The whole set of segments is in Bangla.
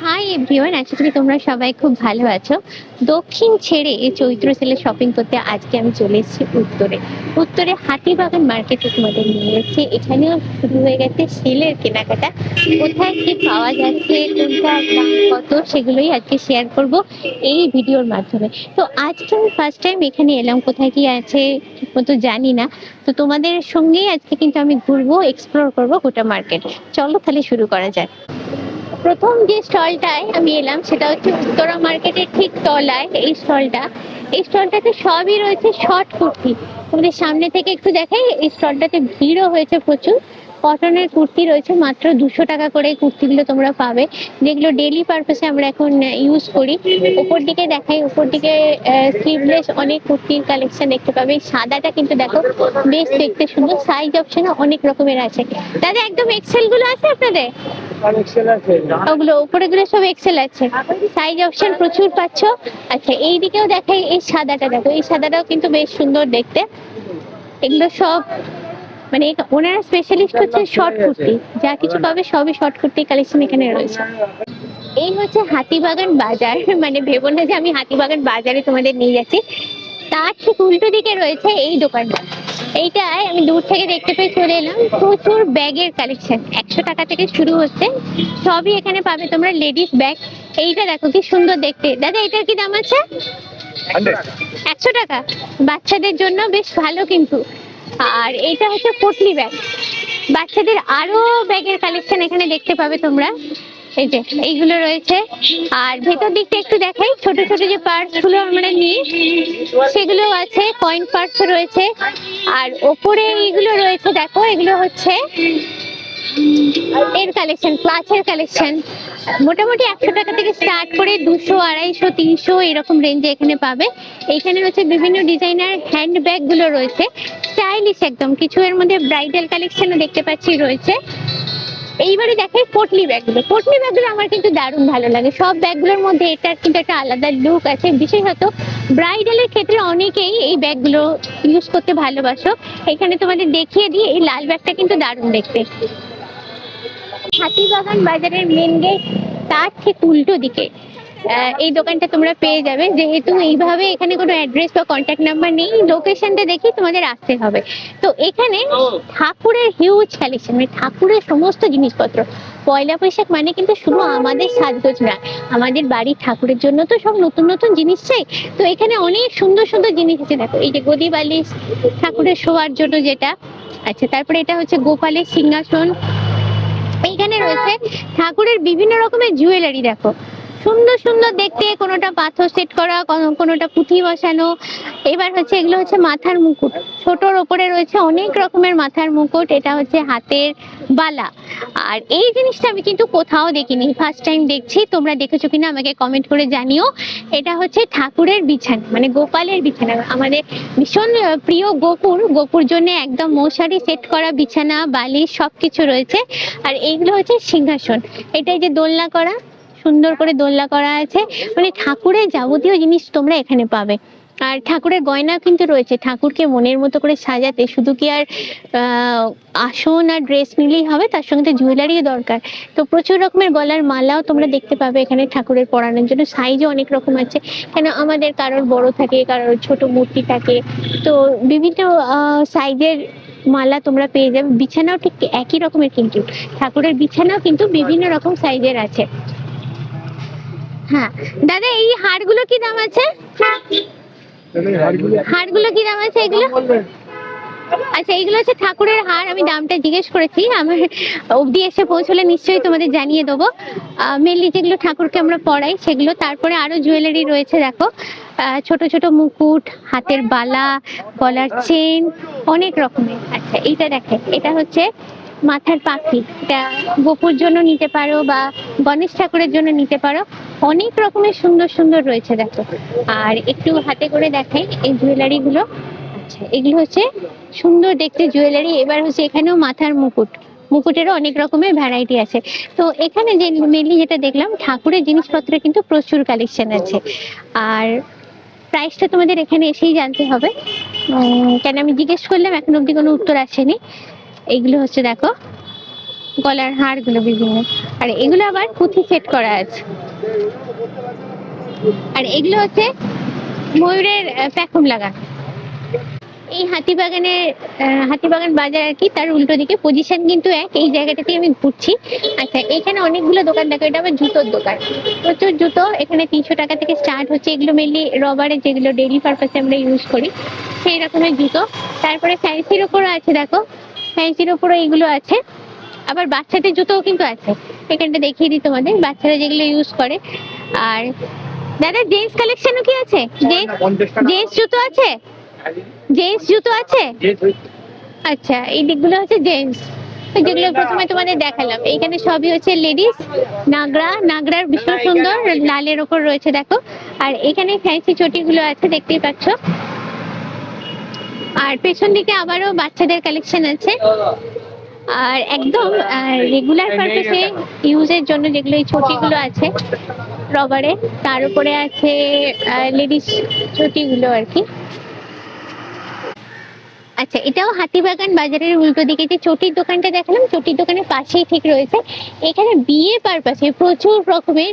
হাই এভরিওয়ান, আশা করি তোমরা সবাই খুব ভালো আছো। দক্ষিণ ছেড়ে এই চৈত্র সেলে শপিং করতে আজকে আমি চলে এসেছি উত্তরে হাতিবাগান মার্কেটে তোমাদের নিয়ে এসেছি। এখানেও শুরু হয়ে গেছে সেলের কেনাকাটা। কোথায় কি পাওয়া যাচ্ছে, কোনটা দাম কত, সেগুলোই আজকে শেয়ার করব এই ভিডিওর মাধ্যমে। তো আজকে আমি ফার্স্ট টাইম এখানে এলাম, কোথায় কি আছে ঠিক মতো জানি না। তো তোমাদের সঙ্গেই আজকে কিন্তু আমি ঘুরবো, এক্সপ্লোর করবো গোটা মার্কেট। চলো তাহলে শুরু করা যাক। প্রথম যে স্টলটায় আমি এলাম সেটা হচ্ছে উত্তরা মার্কেটের ঠিক তলায় এই স্টলটাতে সবই রয়েছে শর্ট কুর্তি। তোমাদের সামনে থেকে একটু দেখাই, এই স্টলটাতে ভিড়ও হয়েছে প্রচুর। কটনের কুর্তি রয়েছে মাত্র 200 টাকা করে। কুর্তিগুলো তোমরা পাবে যেগুলো ডেইলি পারপাসে আমরা এখন ইউজ করি। উপর দিকে দেখাই, উপর দিকে স্লিভলেস অনেক কুর্তির কালেকশন দেখতে পাবে। সাদাটা কিন্তু দেখো বেশ দেখতে সুন্দর। সাইজ অপশন অনেক রকমের আছে। দাদা একদম এক্সেল গুলো আছে আপনাদের? ওগুলো উপরে গুলো সব এক্সেল আছে, সাইজ অপশন প্রচুর পাচ্ছ। আচ্ছা এই দিকেও দেখাই, এই সাদাটা দেখো, এই সাদাটাও কিন্তু বেশ সুন্দর দেখতে। এগুলো সব মানে ওনারা স্পেশালিস্ট হচ্ছে শর্ট কুর্তি, যা কিছু পাবে সবই শর্ট কুর্তি কালেকশন এখানে রয়েছে। এই হচ্ছে হাতিবাগান বাজার, মানে ভেবো না যে আমি হাতিবাগান বাজারে তোমাদের নিয়ে যাচ্ছি। তার ঠিক উল্টো দিকে রয়েছে এই দোকানটা। এইটায় আমি দূর থেকে দেখতে পেয়ে চলে এলাম। প্রচুর ব্যাগের কালেকশন 100 টাকা থেকে শুরু হচ্ছে, সবই এখানে পাবে তোমরা। লেডিস ব্যাগ, এইটা দেখো কি সুন্দর দেখতে। দাদা এটার কি দাম আছে? 100 টাকা। বাচ্চাদের জন্য বেশ ভালো কিন্তু। আর এইটা হচ্ছে পটলি ব্যাগ, বাচ্চাদের আরো ব্যাগের কালেকশন এখানে দেখতে পাবে তোমরা। এই যে এইগুলো রয়েছে। আর ভেতর দিকটা একটু দেখাই, ছোট ছোট যে পার্টস গুলো আমরা নিই সেগুলো আছে, কয়েন পার্টস রয়েছে। আর ওপরে এইগুলো রয়েছে দেখো, এগুলো হচ্ছে এর কালেকশন, ক্লাচের কালেকশন। মোটামুটি 100 টাকা থেকে স্টার্ট করে 200, 250, 300 এরকম রেঞ্জে এখানে পাবে। এখানে হচ্ছে বিভিন্ন ডিজাইনার হ্যান্ড ব্যাগ গুলো রয়েছে, স্টাইলিশ একদম। কিছু এর মধ্যে ব্রাইডাল কালেকশনও দেখতে পাচ্ছি রয়েছে। এইবারে দেখাই পটলি ব্যাগগুলো। পটলি ব্যাগগুলো আমার কিন্তু দারুণ ভালো লাগে। সব ব্যাগগুলোর মধ্যে এটার কিন্তু একটা আলাদা লুক আছে, বিশেষত ব্রাইডালের ক্ষেত্রে অনেকেই এই ব্যাগগুলো ইউজ করতে ভালোবাসো। এখানে তোমাদের দেখিয়ে দিই, এই লাল ব্যাগটা কিন্তু দারুণ দেখতে। হাতিবাগান বাজারের মেন গেট তার ঠিক উল্টো দিকে এই দোকানটা তোমরা পেয়ে যাবে। যেহেতু এইভাবে এখানে কোনো অ্যাড্রেস বা কন্ট্যাক্ট নাম্বার নেই, লোকেশনটা দেখি তোমাদের আসতে হবে। তো এখানে ঠাকুরের হিউজ কালেকশন, মানে ঠাকুরের সমস্ত জিনিসপত্র। পয়লা বৈশাখ মানে কিন্তু শুধু আমাদের সাজগোজ না, আমাদের বাড়ির ঠাকুরের জন্য তো সব নতুন নতুন জিনিস চাই। তো এখানে অনেক সুন্দর সুন্দর জিনিস আছে দেখো। এই যে গদি বালিশ ঠাকুরের শোয়ার জন্য যেটা। আচ্ছা তারপরে এটা হচ্ছে গোপালের সিংহাসন। এইখানে রয়েছে ঠাকুরের বিভিন্ন রকমের জুয়েলারি দেখো, সুন্দর সুন্দর দেখতে। কোনোটা পাথর সেট করা, কোনোটা পুঁথি বসানো। এবার হচ্ছে এগুলো হচ্ছে মাথার মুকুট, ছোটর ওপরে রয়েছে অনেক রকমের মাথার মুকুট। এটা হচ্ছে হাতের বালা। আর এই জিনিসটা আমি কিন্তু কোথাও দেখিনি, ফার্স্ট টাইম দেখছি। তোমরা দেখেছো কিনা আমাকে কমেন্ট করে জানিও। এটা হচ্ছে ঠাকুরের বিছানা, মানে গোপালের বিছানা। আমাদের ভীষণ প্রিয় গোপুর জন্য একদম মশারি সেট করা বিছানা, বালিশ সবকিছু রয়েছে। আর এইগুলো হচ্ছে সিংহাসন। এটাই যে দোলনা করা, সুন্দর করে দোলনা করা আছে। মানে ঠাকুরের যাবতীয় জিনিস তোমরা এখানে পাবে। আর ঠাকুরের গয়না কিন্তু রয়েছে, ঠাকুরকে মনের মতো করে সাজাতে শুধু কি আর আসন আর ড্রেস নিলেই হবে, তার সঙ্গে জুয়েলারিও দরকার। তো প্রচুর রকমের গলার মালাও তোমরা দেখতে পাবে এখানে ঠাকুরের পরানোর জন্য। সাইজও অনেক রকম আছে, কেন আমাদের কারোর বড় থাকে, কারোর ছোট মূর্তি থাকে। তো বিভিন্ন সাইজের মালা তোমরা পেয়ে যাবে। বিছানাও ঠিক একই রকমের, কিন্তু ঠাকুরের বিছানাও কিন্তু বিভিন্ন রকম সাইজের আছে। হ্যাঁ দাদা এই হারগুলো কি দাম আছে? হারগুলো কি দাম আছে এগুলো? আচ্ছা এইগুলো হচ্ছে ঠাকুরের হার। আমি দামটা জিজ্ঞেস করেছি, আমার অবধি এসে পৌঁছলে নিশ্চয়ই তোমাদের জানিয়ে দেবো। মেনলি যেগুলো ঠাকুরকে আমরা পরাই সেগুলো। তারপরে আরো জুয়েলারি রয়েছে দেখো, ছোট ছোট মুকুট, হাতের বালা, গলার চেন, অনেক রকমের। আচ্ছা এইটা দেখে, এটা হচ্ছে মাথার পাখি। এটা গোপুর জন্য নিতে পারো বা গণেশ ঠাকুরের জন্য নিতে পারো। অনেক রকমের সুন্দর সুন্দর রয়েছে দেখো। আর একটু হাতে করে দেখাই এই জুয়েলারি গুলো। আচ্ছা এগুলো হচ্ছে সুন্দর দেখতে জুয়েলারি। এবার হচ্ছে এখানেও মাথার মুকুটেরও অনেক রকমের ভ্যারাইটি আছে। তো এখানে যে মেনলি যেটা দেখলাম, ঠাকুরের জিনিসপত্র কিন্তু প্রচুর কালেকশন আছে। আর প্রাইসটা তোমাদের এখানে এসেই জানতে হবে, কেন আমি জিজ্ঞেস করলাম এখন অব্দি কোনো উত্তর আসেনি। এইগুলো হচ্ছে দেখো গলার হার গুলো বিভিন্ন, আর এগুলো আবার পুঁথি সেট করা আছে। আর এগুলো হচ্ছে ময়ূরের পেখম লাগা। এই হাতিবাগান বাজার আর কি, তার উল্টো দিকে পজিশন কিন্তু এক, এই জায়গাটাতে আমি ঘুরছি। আচ্ছা, এখানে অনেকগুলো দোকান দেখো, এটা আবার জুতোর দোকান, প্রচুর জুতো এখানে 300 টাকা থেকে স্টার্ট হচ্ছে। এগুলো মেনলি রবারের, যেগুলো ডেইলি পারপাসে আমরা ইউজ করি সেই রকমের জুতো। তারপরে ফ্যান্সির ওপরও আছে, দেখো ফ্যান্সির ওপরও এগুলো আছে। আবার বাচ্চাদের জুতোও কিন্তু আছে, এখানটা দেখিয়ে দিই তোমাদের, বাচ্চারা যেগুলো ইউজ করে। আর দাদা জেন্টস কালেকশনও কি আছে? জেন্টস জুতো আছে? জেন্টস জুতো আছে? আচ্ছা, এই দিকগুলো হচ্ছে জেন্টস, যেগুলো প্রথমে তোমাদের দেখালাম। এখানে সবই হচ্ছে লেডিস। নাগরার ভীষণ সুন্দর লালের ওপর রয়েছে দেখো। আর এখানে ফ্যান্সি চটিগুলো আছে, দেখতেই পাচ্ছ। আর পেছন দিকে আবারও বাচ্চাদের কালেকশন আছে। আর একদম রেগুলার পারপাসে ইউজের জন্য যেগুলো এই চটিগুলো আছে রবারে, তার উপরে আছে লেডিস চটিগুলো আর কি। আচ্ছা, এটাও হাতিবাগান বাজারের উল্টো দিকে যে চটির দোকানটা দেখালাম, চটির দোকানের পাশেই ঠিক রয়েছে। এখানে বিয়ে পারপাসে প্রচুর রকমের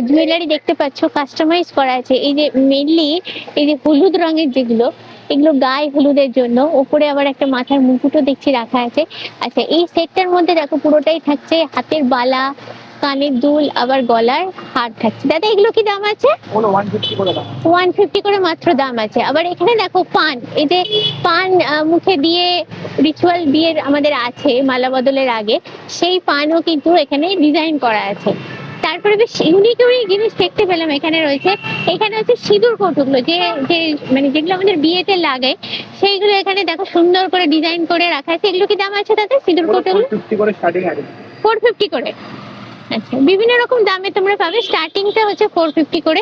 জুয়েলারি দেখতে পাচ্ছ, কাস্টমাইজ করা আছে। এই যে মেনলি এই যে হলুদ রঙের যেগুলো, এগুলো গায়ে হলুদের জন্য, ওপরে আবার একটা মাথার মুকুটও দেখছি রাখা আছে। আচ্ছা, এই সেটটার মধ্যে দেখো পুরোটাই থাকছে হাতের বালা, কানের দুল, আবার গলার হার থাকছে। দাদা এগুলো কি দাম আছে? 150 করে মাত্র দাম আছে। আবার এখানে দেখো পান, এই যে পান মুখে দিয়ে রিচুয়াল বিয়ের আমাদের আছে মালা বদলের আগে, সেই পানও কিন্তু এখানে ডিজাইন করা আছে। তারপরে বেশ ইউনিক ইউনিক জিনিস দেখতে পেলাম এখানে রয়েছে। এখানে হচ্ছে সিঁদুর কৌটোগুলো, যে যে মানে যেগুলো আমাদের বিয়েতে লাগে, সেইগুলো এখানে দেখো সুন্দর করে ডিজাইন করে রাখা আছে। এগুলো কি দাম আছে দাদা সিঁদুর কৌটোগুলো? 450 করে। আচ্ছা, বিভিন্ন রকম দামে তোমরা পাবে, স্টার্টিংটা হচ্ছে 450 করে।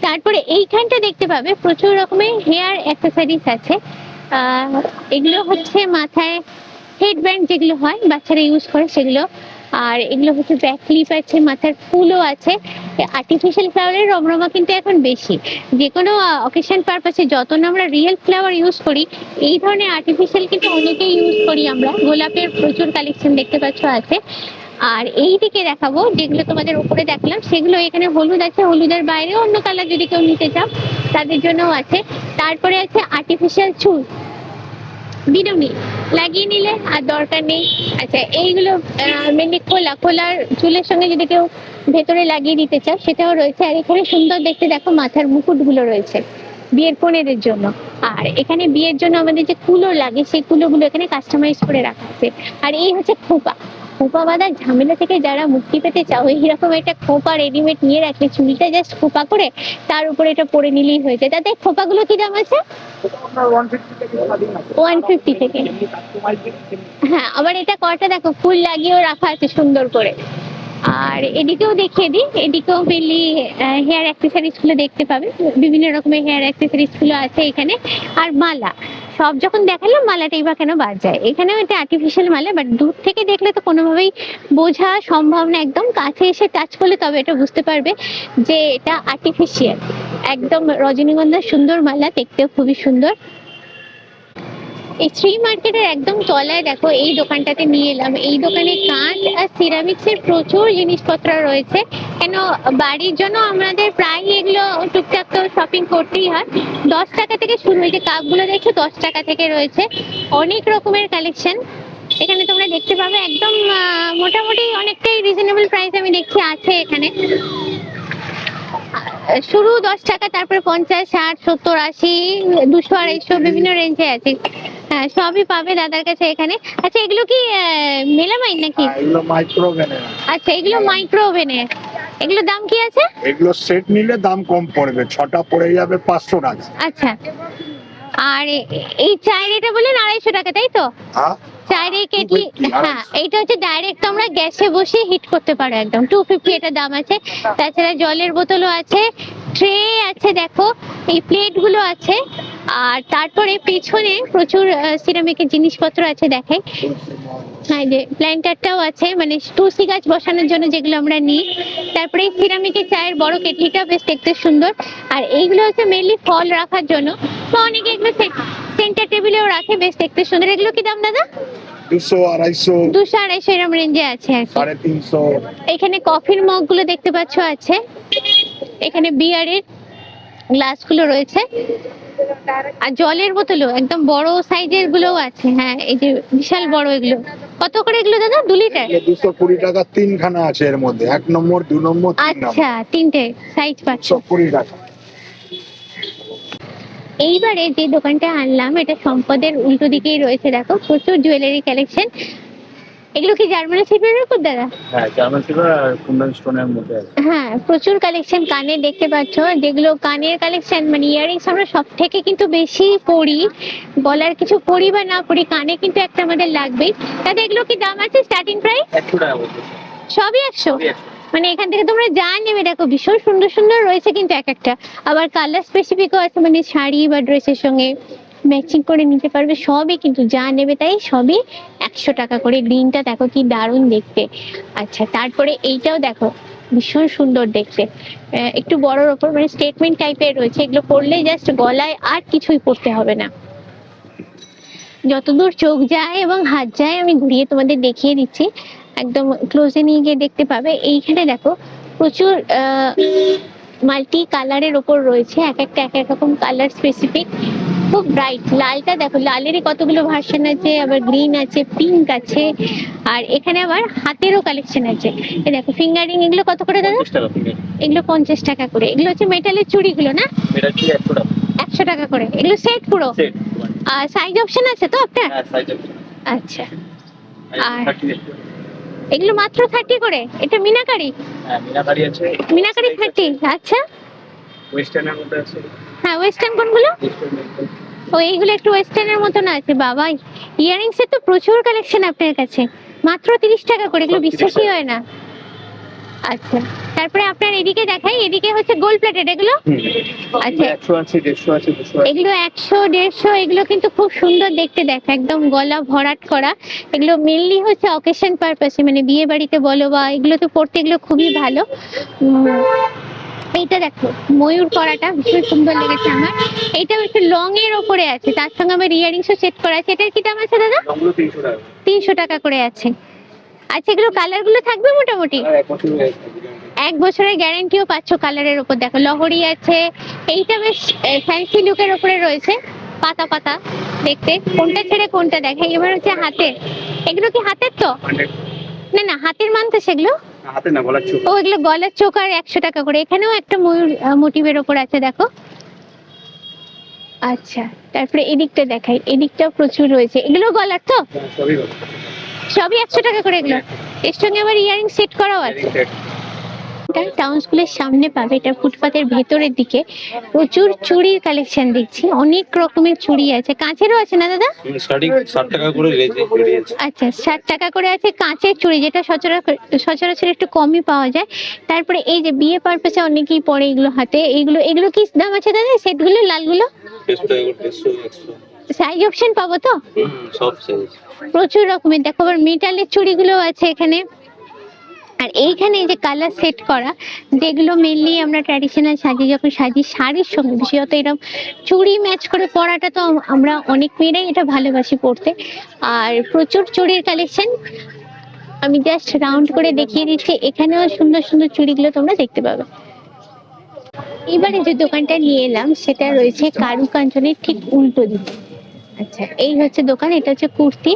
তারপরে এইখানটা দেখতে পাবে প্রচুর রকমের হেয়ার অ্যাক্সেসরিজ আছে। এগুলো হচ্ছে মাথায় হেডব্যান্ড যেগুলো হয় বাচ্চারা ইউজ করে সেগুলো। আর এগুলো হচ্ছে ব্যাক ক্লিপ আছে, মাথার ফুলও আছে। আর্টিফিশিয়াল ফ্লাওয়ারের রমরমা কিন্তু এখন বেশি, যে কোনো অকেশন পারপাসে যত না আমরা রিয়েল ফ্লাওয়ার ইউজ করি, এই ধরনের আর্টিফিশিয়াল কিন্তু অনেকেই ইউজ করি আমরা। গোলাপের প্রচুর কালেকশন দেখতে পাচ্ছ আছে। আর এই দিকে দেখাবো যেগুলো তোমাদের উপরে দেখলাম, সেগুলো এখানে হলুদ আছে, হলুদের বাইরে অন্য কালার যদি কেউ নিতে চাও তাদের জন্যও আছে। তারপরে আছে আর্টিফিশিয়াল চুল, বিনুনি লাগিয়ে নিলে আর দরকার নেই। আচ্ছা, এইগুলো মেনলি খোলার চুলের সঙ্গে যদি কেউ ভেতরে লাগিয়ে দিতে চাও সেটাও রয়েছে। আর এখানে সুন্দর দেখতে দেখো মাথার মুকুটগুলো রয়েছে বিয়ের কনেদের জন্য। আর এখানে বিয়ের জন্য আমাদের যে কুলো লাগে সেই কুলোগুলো এখানে কাস্টমাইজ করে রাখা আছে। আর এই হচ্ছে খোপা বাঁধার ঝামেলা থেকে যারা মুক্তি পেতে চাও, এইরকম একটা খোপা রেডিমেড নিয়ে রাখলে চুলটা জাস্ট খোপা করে তার উপরে এটা পরে নিলেই হয়ে যায়। তাতে খোপাগুলো কি দাম আছে? 150 থেকে। হ্যাঁ, আবার এটা কটা দেখো ফুল লাগিয়েও রাখা আছে সুন্দর করে। আর এদিকেও দেখিয়ে দিই, এদিকেও মেনলি হেয়ার অ্যাক্সেসরিজ গুলো দেখতে পাবে, বিভিন্ন রকমের হেয়ার অ্যাক্সেসরিজ গুলো আছে এখানে। আর মালা, সব যখন দেখালাম মালাটাই বা কেন বাদ যায়, এখানেও এটা আর্টিফিশিয়াল মালা, বাট দূর থেকে দেখলে তো কোনোভাবেই বোঝা সম্ভব না, একদম কাছে এসে টাচ করলে তবে এটা বুঝতে পারবে যে এটা আর্টিফিশিয়াল। একদম রজনীগন্ধার সুন্দর মালা, দেখতেও খুবই সুন্দর। এই শ্রী মার্কেটের একদম তলায় দেখো এই দোকানটাতে নিয়ে এলাম। এই দোকানে কাঁচ আর সিরামিক্স এর প্রচুর জিনিসপত্র রয়েছে। কেন বাড়ির জন্য আমাদের প্রায় এগুলো টুকটাক তো শপিং করতেই হয়। 10 টাকা থেকে শুরু, এই যে কাপগুলো দেখছো 10 টাকা থেকে রয়েছে, অনেক রকমের কালেকশন এখানে তোমরা দেখতে পাবে। একদম মোটামুটি অনেকটাই রিজনেবল প্রাইস আমি দেখছি আছে এখানে। শুরু 10 টাকা, তারপরে 50, 60, 70, 80, 200, 250 বিভিন্ন রেঞ্জে আছে। হ্যাঁ, সবই পাবে দাদার কাছে এখানে। আচ্ছা, এগুলো কি মেলামাইন নাকি? এগুলো মাইক্রো ওভেনের। আচ্ছা, এগুলো মাইক্রো ওভেনের, এগুলোর দাম কি আছে? এগুলো সেট নিলে দাম কম পড়বে, 6টা পড়ে যাবে 500 টাকা। আচ্ছা, আর এই চায়ের এটা বললেন 250 টাকা, তাই তো? হ্যাঁ, চায়ের কেটলি, হ্যাঁ এইটা হচ্ছে ডাইরেক্ট তোমরা গ্যাসে বসে হিট করতে পারো একদম। 250 এটা দাম আছে। তাছাড়া জলের বোতলও আছে, ট্রে আছে দেখো, এই প্লেট গুলো আছে। আর তারপরে পেছনে প্রচুর সিরামিকের জিনিসপত্র আছে দেখাই। হ্যাঁ, যে প্ল্যান্টারটাও আছে, মানে তুলসী গাছ বসানোর জন্য যেগুলো আমরা নিই। তারপরে এই সিরামিকের চায়ের বড় কেটলিটা বেশ দেখতে সুন্দর। আর এইগুলো হচ্ছে মেনলি ফল রাখার জন্য, বা অনেকে এগুলো সেন্টার টেবিলেও রাখে, বেশ দেখতে সুন্দর। এগুলো কি দাম দাদা? 200, 250, 200-250 এরকম রেঞ্জে আছে আর কি। 350। এখানে কফির মগ গুলো দেখতে পাচ্ছ আছে, এখানে বিয়ারের গ্লাস গুলো রয়েছে, আর জলের বোতলও একদম বড় সাইজের গুলোও আছে। হ্যাঁ, এই যে বিশাল বড় এগুলো কত করে এগুলো দাদা? 2 লিটার? 220 টাকা 3খানা আছে এর মধ্যে, 1 নম্বর, 2 নম্বর, 3 নম্বর। আচ্ছা, তিনটে সাইজ পাচ্ছ। 220 টাকা। এইবারে যে দোকানটা আনলাম এটা সম্পদের উল্টো দিকেই রয়েছে, দেখো প্রচুর জুয়েলারি কালেকশন। এগুলো কি জার্মানি সিলভারের উপর দাদা? হ্যাঁ, জার্মান সিলভার আর কুন্দন স্টোনের মধ্যে আছে। হ্যাঁ, প্রচুর কালেকশন কানে দেখতে পাচ্ছ, যেগুলো কানের কালেকশন মানে ইয়ারিংস আমরা সব থেকে কিন্তু বেশি পরি, গলার কিছু পরি বা না পরি, কানে কিন্তু একটা আমাদের লাগবেই। তাতে এগুলো কি দাম আছে স্টার্টিং প্রাইস? 100 টাকা বলছে। সবই 100? সবই 100। মানে এখান থেকে তোমরা যা নেবে দেখো ভীষণ সুন্দর সুন্দর রয়েছে কিন্তু এক একটা, আবার কালার স্পেসিফিকও আছে, মানে শাড়ি বা ড্রেসের সঙ্গে ম্যাচিং করে নিতে পারবে। সবই কিন্তু যা নেবে তাই সবই 100 টাকা করে। গ্রিনটা দেখো কি দারুণ দেখতে। আচ্ছা, তারপরে এইটাও দেখো ভীষণ সুন্দর দেখতে, একটু বড়র ওপর মানে স্টেটমেন্ট টাইপের রয়েছে। এগুলো পরলে জাস্ট গলায় আর কিছুই পরতে হবে না, যতদূর চোখ যায় এবং হাত যায় আমি ঘুরিয়ে তোমাদের দেখিয়ে দিচ্ছি, একদম ক্লোজে নিয়ে গিয়ে দেখতে পাবে। এইখানে দেখো প্রচুর মাল্টি কালারের ওপর রয়েছে, এক একটা এক এক রকম কালার স্পেসিফিক, খুব ব্রাইট। লালটা দেখো, লালেরই কতগুলো ভার্সন আছে, আবার গ্রিন আছে, পিঙ্ক আছে, আর এখানে আবার হাতেরও কালেকশন আছে। এই দেখো ফিঙ্গারিং, এগুলো কত করে দাদা? 50 টাকা থেকে। এগুলো 50 টাকা করে। এগুলো হচ্ছে মেটালের চুড়িগুলো না? এটা হচ্ছে 100 টাকা 100 টাকা করে। এগুলো সেট পুরো? সেট। আর সাইজ অপশন আছে তো আপনার? হ্যাঁ, সাইজ আছে। আচ্ছা, আর 30 এগুলো মাত্র 30 করে। এটা মিনাকারি? হ্যাঁ, মিনাকারি আছে। মিনাকারি 30? আচ্ছা, ওয়েস্টার্নের মধ্যে আছে। হ্যাঁ ওয়েস্টার্ন কোনগুলো? ও এইগুলো একটু ওয়েস্টার্নের মতন আছে। বাবা, ইয়ারিংস এর তো প্রচুর কালেকশন আপনার কাছে, মাত্র 30 টাকা করে। এগুলো বিশ্বাসই হয় না। আচ্ছা, তারপরে আপনার এদিকে দেখাই, এদিকে হচ্ছে গোল্ড প্লেটেড এগুলো। আচ্ছা, 100 আছে, 150 আছে, 200 আছে। এগুলো 100, 150, এগুলো কিন্তু খুব সুন্দর দেখতে, দেখো একদম গলা ভরাট করা। এগুলো মেনলি হচ্ছে অকেশন পারপাসে, মানে বিয়ে বাড়িতে বলো বা এগুলোতে পড়তে এগুলো খুবই ভালো। এইটা দেখো ময়ূর করাটা ভীষণ সুন্দর লেগেছে আমার। এইটাও একটু লং এর ওপরে আছে, তার সঙ্গে আমার ইয়ারিংসও সেট করা আছে। এটার কি দাম আছে দাদা? দামগুলো 300 টাকা। 300 টাকা করে আছে। আচ্ছা, এগুলো কালার গুলো থাকবে মোটামুটি? আর 1 বছর হয়ে গেছে। 1 বছরের গ্যারান্টিও পাচ্ছ কালারের উপর। দেখো লহরি আছে, এইটা বেশ ফ্যান্সি লুকের উপরে রয়েছে, পাতা পাতা দেখতে। কোনটা ছেড়ে কোনটা দেখাই। এবার হচ্ছে হাতের, এগুলো কি হাতের তো? 100 না না, হাতের মানতে সেগুলো। হাতে না, গলার চোখ। ও এগুলো গলার চোখ, আর 100 টাকা করে। এখানেও একটা ময়ূর মোটিভের ওপর আছে দেখো। আচ্ছা, তারপরে এদিকটা দেখাই, এদিকটাও প্রচুর রয়েছে। এগুলো গলার তো? হ্যাঁ, সবই গলা। সবই 100 টাকা করে এগুলো। এর সঙ্গে আবার ইয়ারিং সেট করাও আছে। এটা টাউন স্কুলের সামনে পাবে, এটা ফুটপাতের ভেতরের দিকে। প্রচুর চুড়ির কালেকশন দেখছি, অনেক রকমের চুড়ি আছে। কাঁচেরও আছে না দাদা? স্টার্টিং 60 টাকা করে রেঞ্জে বেরিয়েছে। আচ্ছা, 60 টাকা করে আছে কাঁচের চুড়ি, যেটা সচরাচর একটু কমই পাওয়া যায়। তারপরে এই যে বিয়ে পারপাসে অনেকেই পরে এগুলো হাতে, এগুলো এগুলো কি দাম আছে দাদা সেটগুলো লালগুলো? 150 টাকা করে, 150, 100। সাইজ অপশন পাবো তো? সব সাইজ। প্রচুর রকমের। দেখো আবার মেটালের চুড়িগুলো আছে এখানে। আর এইখানে এই যে কালার সেট করা, যেগুলো মেনলি আমরা ট্র্যাডিশনাল সাজি, যখন সাজি শাড়ির সঙ্গে বিশেষত এরকম চুড়ি ম্যাচ করে পরাটা তো আমরা অনেক মেয়েরাই এটা ভালোবাসি পরতে। আর প্রচুর চুড়ির কালেকশন আমি জাস্ট রাউন্ড করে দেখিয়ে দিচ্ছি। এখানেও সুন্দর সুন্দর চুড়িগুলো তোমরা দেখতে পাবে। এবারে যে দোকানটা নিয়ে এলাম সেটা রয়েছে কারুকাঞ্চনের ঠিক উল্টো দিকে। আচ্ছা, এই হচ্ছে দোকান। এটা হচ্ছে কুর্তি,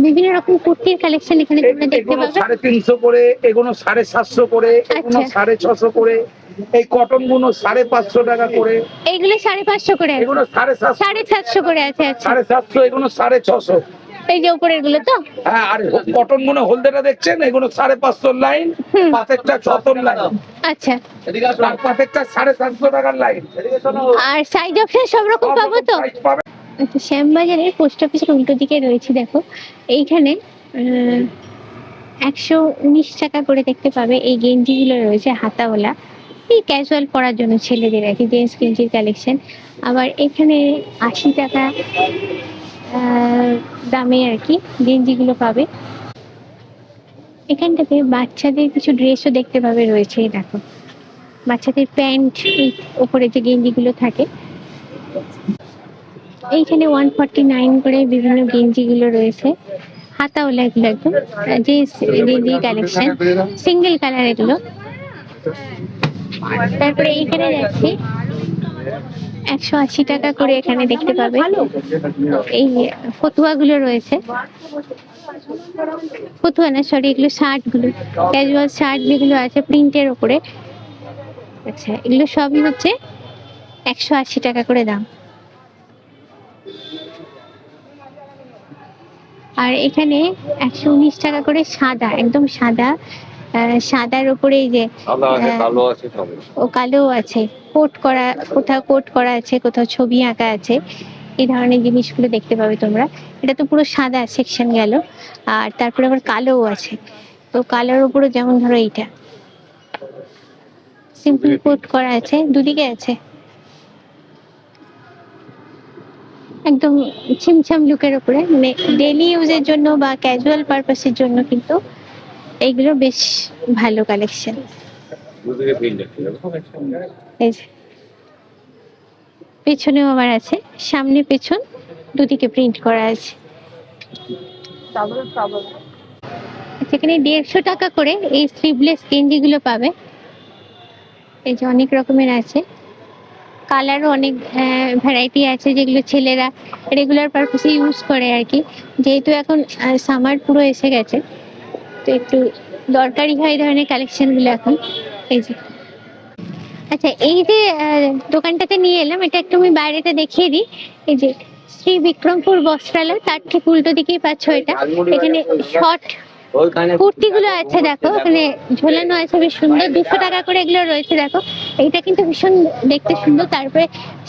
বিভিন্ন রকম কুর্তির কালেকশন এখানে তোমরা দেখতে এগুলো পাবে। 350 করে, এগুলো 750 করে, এগুলো আচ্ছা। 650 করে, এই কটন গুলো 550 টাকা করে, এইগুলো 550 করে আছে, এগুলো 750, 750 করে আছে। আচ্ছা, 750, এগুলো 650। এই যে উপরের গুলো তো? হ্যাঁ, আর কটন গুলো হলদেটা দেখছেন, এগুলো 550 লাইন, পাতেরটা 76 লাইন, আচ্ছা, আর পাতেরটা 750 টাকার লাইন। আর সাইজ অপশন সব রকম পাবো তো? Size পাবেন। আচ্ছা, শ্যামবাজারের পোস্ট অফিসের উল্টো দিকে রয়েছে দেখো, এইখানে 119 টাকা করে দেখতে পাবে। এই গেঞ্জিগুলো রয়েছে হাতাওয়ালা, এই ক্যাজুয়াল পরার জন্য ছেলেদের আর কি, জেন্টস গেঞ্জির কালেকশন। আবার এখানে 80 টাকা দামে আর কি গেঞ্জিগুলো পাবে। এখানটাতে বাচ্চাদের কিছু ড্রেসও দেখতে পাবে রয়েছে। এই দেখো বাচ্চাদের প্যান্ট, ওপরে যে গেঞ্জিগুলো থাকে। এইখানে 149 করে বিভিন্ন গেঞ্জি গুলো রয়েছে, হাতাওয়ালা এগুলো একদম যে গেঞ্জি কালেকশন, সিঙ্গেল কালার এগুলো। তারপরে এইখানে যাচ্ছি 180 টাকা করে, এখানে দেখতে পাবে এই ফতুয়া গুলো রয়েছে, ফতুয়া না সরি, এগুলো শার্ট গুলো, ক্যাজুয়াল শার্ট যেগুলো আছে প্রিন্টের ওপরে। আচ্ছা, এগুলো সবই হচ্ছে 180 টাকা করে দাম। আর এখানে 119 টাকা করে সাদা, একদম সাদা, সাদার উপরে এই যে সাদা আছে, কালো আছে, সব ও কালো আছে, কোট করা, কোথাও কোট করা আছে, কোথাও ছবি আঁকা আছে, এই ধরনের জিনিসগুলো দেখতে পাবে তোমরা। এটা তো পুরো সাদা সেকশন গেল, আর তারপরে আবার কালোও আছে। তো কালোর উপরে যেমন ধরো এইটা সিম্পল কোট করা আছে, দুদিকে আছে, একদম ছিমছাম লুকের উপরে, মানে ডেইলি ইউজের জন্য বা ক্যাজুয়াল পারপাসের জন্য কিন্তু এইগুলো বেশ ভালো কালেকশন। দুদিকে প্রিন্ট আছে। এই যে পেছনেও আবার আছে, সামনে পেছন দুদিকে প্রিন্ট করা আছে। এখানে 150 টাকা করে এই স্লিভলেস গেঞ্জি গুলো পাবে। এই যে অনেক রকমের আছে, কালারও অনেক ভ্যারাইটি আছে, যেগুলো ছেলেরা রেগুলার পারপাসে ইউজ করে আর কি। যেহেতু এখন সামার পুরো এসে গেছে, তো একটু দরকারি হয় এই ধরনের কালেকশন গুলো এখন। এই যে আচ্ছা, এই যে দোকানটাতে নিয়ে এলাম, এটা একটু আমি বাইরেটা দেখিয়ে দিই। এই যে শ্রী বিক্রমপুর বস্ত্রালয়, তার ঠিক উল্টো দিকেই পাচ্ছ এটা। এখানে শর্ট কুর্তি গুলো আছে, দেখো এখানে ঝোলানো আছে, বেশ সুন্দর, 200 টাকা করে এগুলো রয়েছে। দেখো এইটা কিন্তু ভীষণ দেখতে সুন্দর, তারপরে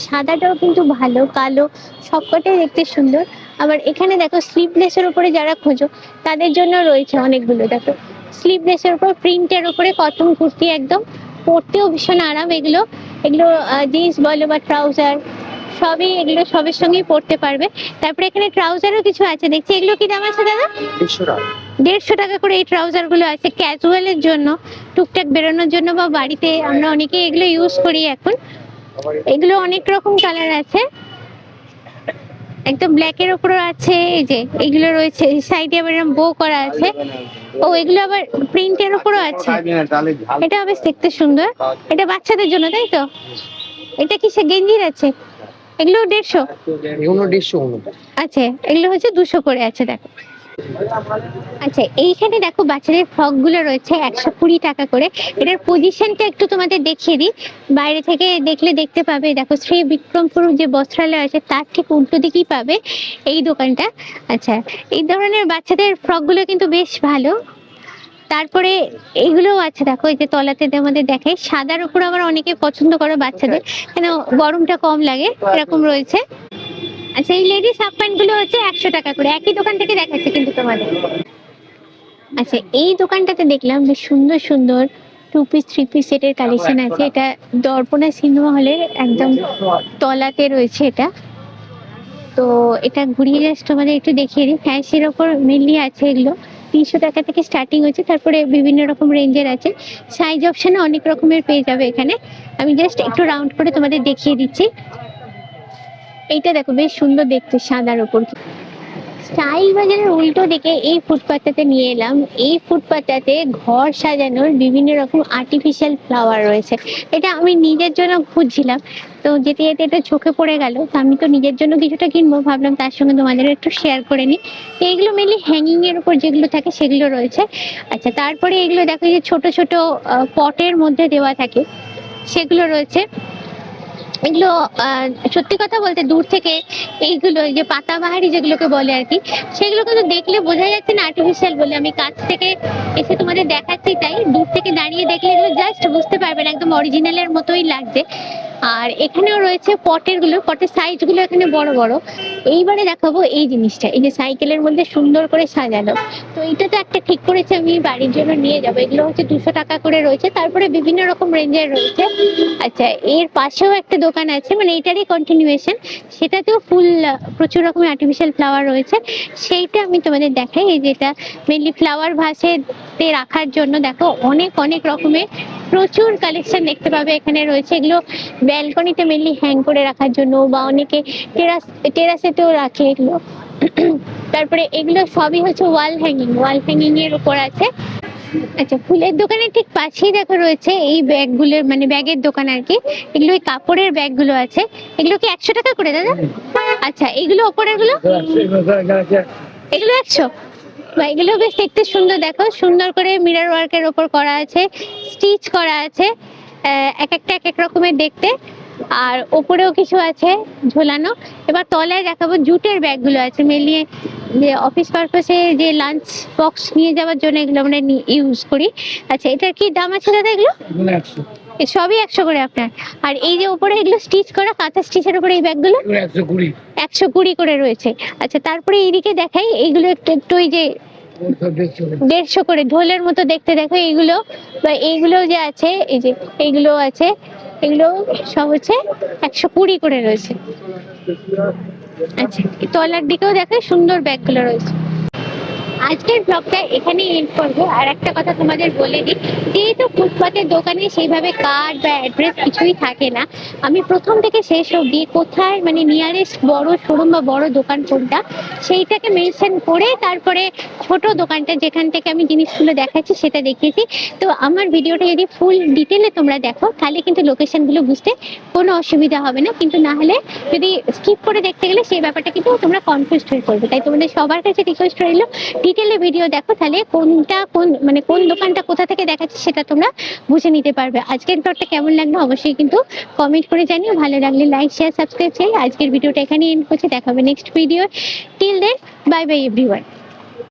সাদাটাও কিন্তু ভালো, কালো সবকটাই দেখতে সুন্দর। আবার এখানে দেখো স্লিভলেস এর উপরে যারা খোঁজো তাদের জন্য রয়েছে অনেকগুলো। দেখো স্লিভলেস এর উপর প্রিন্টের উপরে কটন কুর্তি, একদম পরতেও ভীষণ আরাম। এগুলো এগুলো জিন্স বলো বা ট্রাউজার, সবই এগুলো সবের সঙ্গেই পরতে পারবে। তারপরে এখানে ট্রাউজারও কিছু আছে দেখছি, এগুলো কি দাম আছে দাদা? 150 টাকা করে এই ট্রাউজার গুলো আছে, ক্যাজুয়ালের জন্য, টুকটাক বেরোনোর জন্য, বা বাড়িতে আমরা অনেকে এগুলো ইউজ করি এখন। এগুলো অনেক রকম কালার আছে, একদম ব্ল্যাক এর উপরও আছে। এই যে এগুলো রয়েছে, সাইডে আবার এরকম বো করা আছে। ও এগুলো আবার প্রিন্টের উপরও আছে, এটা বেশ দেখতে সুন্দর। এটা বাচ্চাদের জন্য, তাই তো? এটা কি সে গেঞ্জির আছে? এগুলো 150? এগুলো 150। আচ্ছা, এগুলো হচ্ছে 200 করে আছে। দেখো আচ্ছা, এইখানে দেখো বাচ্চাদের ফ্রক গুলো রয়েছে 120 টাকা করে। এটার পজিশনটা একটু তোমাদের দেখিয়ে দিই, বাইরে থেকে দেখলে দেখতে পাবে। দেখো শ্রী বিক্রমপুর যে বস্ত্রালয় আছে তার ঠিক উল্টো দিকেই পাবে এই দোকানটা। আচ্ছা, এই ধরনের বাচ্চাদের ফ্রক গুলো কিন্তু বেশ ভালো। তারপরে এইগুলোও আছে, দেখো এই যে তলাতে আমাদের দেখায়, সাদার উপর আবার অনেকে পছন্দ করে বাচ্চাদের, কেন গরমটা কম লাগে, এরকম রয়েছে। আচ্ছা, এই লেডিস হাফ প্যান্ট গুলো হচ্ছে 100 টাকা করে, একই দোকান থেকে দেখাচ্ছে কিন্তু তোমাদের। আচ্ছা, এই দোকানটাতে দেখলাম বেশ সুন্দর সুন্দর 2 পিস 3 পিস সেটের কালেকশন আছে। এটা দর্পণা সিনেমা হলের একদম তলাতে রয়েছে এটা। তো এটা ঘুরিয়ে জাস্ট তোমাদের একটু দেখিয়ে দিই। ফ্যান্সির ওপর মেনলি আছে এগুলো, 300 টাকা থেকে স্টার্টিং হচ্ছে, তারপরে বিভিন্ন রকম রেঞ্জের আছে। সাইজ অপশনে অনেক রকমের পেয়ে যাবে এখানে। আমি জাস্ট একটু রাউন্ড করে তোমাদের দেখিয়ে দিচ্ছি। এইটা দেখো বেশ সুন্দর দেখতে, সাদার উপর। স্টাইল বাজারের উল্টো দিকে এই ফুটপাথটাতে নিয়ে এলাম। এই ফুটপাথটাতে ঘর সাজানোর বিভিন্ন রকম আর্টিফিশিয়াল ফ্লাওয়ার রয়েছে। এটা আমি নিজের জন্য খুঁজছিলাম, তো যেতে যেতে এটা চোখে পড়ে গেল, তো আমি তো নিজের জন্য কিছুটা কিনবো, ভাবলাম তার সঙ্গে তোমাদের একটু শেয়ার করে নিই। তো এগুলো মেনলি হ্যাঙ্গিং এর উপর যেগুলো থাকে সেগুলো রয়েছে। আচ্ছা, তারপরে এগুলো দেখো যে ছোট ছোট পটের মধ্যে দেওয়া থাকে, সেগুলো রয়েছে। এগুলো সত্যি কথা বলতে দূর থেকে এইগুলো যে পাতাবাহারি যেগুলোকে বলে আর কি, সেগুলো কিন্তু দেখলে বোঝা যাচ্ছে না আর্টিফিশিয়াল বলে। আমি কাছ থেকে এসে তোমাদের দেখাচ্ছি, তাই দূর থেকে দাঁড়িয়ে দেখলে এগুলো জাস্ট বুঝতে পারবেন একদম অরিজিনালের মতোই লাগছে। আর এখানেও রয়েছে পটের গুলো, পটের সাইজ গুলো এখানে বড় বড়। এইবারে দেখাবো এই জিনিসটা, এই যে সাইকেলের মধ্যে সুন্দর করে সাজানো। তো এইটা তো একটা ঠিক করেছে আমি বাড়ির জন্য নিয়ে যাবো। এগুলো হচ্ছে 200 টাকা করে রয়েছে, তারপরে বিভিন্ন রকম রেঞ্জের রয়েছে। আচ্ছা, এর পাশেও একটা দোকান আছে, মানে এটারই কন্টিনিউয়েশন, সেটাতেও ফুল প্রচুর রকমের আর্টিফিশিয়াল ফ্লাওয়ার রয়েছে। সেইটা আমি তোমাদের দেখাই। এই যেটা মেনলি ফ্লাওয়ার ভাসেতে রাখার জন্য, দেখো অনেক অনেক রকমের প্রচুর কালেকশন দেখতে পাবে এখানে রয়েছে। এগুলো ব্যালকনিতে মেনলি হ্যাং করে রাখার জন্য, বা অনেকে টেরাসেতেও রাখে এগুলো। তারপরে এগুলো সবই হচ্ছে ওয়াল হ্যাঙ্গিং এর উপর আছে। আচ্ছা, ফুলের দোকানের ঠিক পাশেই দেখো রয়েছে এই ব্যাগগুলোর, মানে ব্যাগের দোকান আর কি। এগুলো ওই কাপড়ের ব্যাগগুলো আছে। এগুলো কি 100 টাকা করে দাদা? আচ্ছা, এগুলো ওপরের গুলো, এগুলো 100। বা এগুলো বেশ দেখতে সুন্দর, দেখো সুন্দর করে মিরর ওয়ার্কের ওপর করা আছে, স্টিচ করা আছে, এক একটা এক এক রকমের দেখতে। আর ওপরেও কিছু আছে ঝোলানো। এবার তলায় দেখাবো জুটের ব্যাগগুলো আছে, মেনলি যে অফিস পারপাসে যে লাঞ্চ বক্স নিয়ে যাওয়ার জন্য এগুলো আমরা ইউজ করি। আচ্ছা, এটার কি দাম আছে দাদা এগুলো? এ সবই 100 করে আপনার। আর এই যে উপরে এগুলো স্টিচ করা, কাঁথা স্টিচের উপরে এই ব্যাগগুলো 120 করে রয়েছে। আচ্ছা, তারপরে এইদিকে দেখাই, এইগুলো একটু একটু ওই যে 150 করে ঢোলের মতো দেখতে, দেখো এইগুলো। বা এইগুলো যে আছে, এই যে এইগুলো আছে, এগুলো সব হচ্ছে 120 করে রয়েছে। আচ্ছা, তলার দিকেও দেখো সুন্দর ব্যাগগুলো রয়েছে। আজকের ব্লগটা এখানেই এন্ড করবো। আর একটা কথা তোমাদের বলে দিই, যেহেতু ফুটপাতের দোকানে সেইভাবে কার্ড বা অ্যাড্রেস কিছুই থাকে না, আমি প্রথম থেকে শেষ অবধি কোথায় মানে নিয়ারেস্ট বড় শোরুম বা বড় দোকান কোনটা সেইটাকে মেনশন করে তারপরে ছোট দোকানটা যেখান থেকে আমি জিনিসগুলো দেখাচ্ছি সেটা দেখিয়েছি। তো আমার ভিডিওটা যদি ফুল ডিটেলে তোমরা দেখো তাহলে কিন্তু লোকেশনগুলো বুঝতে কোনো অসুবিধা হবে না, কিন্তু না হলে যদি স্কিপ করে দেখতে গেলে সেই ব্যাপারটা কিন্তু তোমরা কনফিউজ হয়ে পড়বে। তাই তোমাদের সবার কাছে রিকোয়েস্ট রইলো, ডিটেলে ভিডিও দেখো, তাহলে কোনটা মানে কোন দোকানটা কোথা থেকে দেখাচ্ছে সেটা তোমরা বুঝে নিতে পারবে। আজকের ব্লগটা কেমন লাগলো অবশ্যই কিন্তু কমেন্ট করে জানিও। ভালো লাগলে লাইক শেয়ার সাবস্ক্রাইব চাই। আজকের ভিডিওটা এখানেই এন্ড করছি, দেখা হবে next video. Till then, bye bye everyone.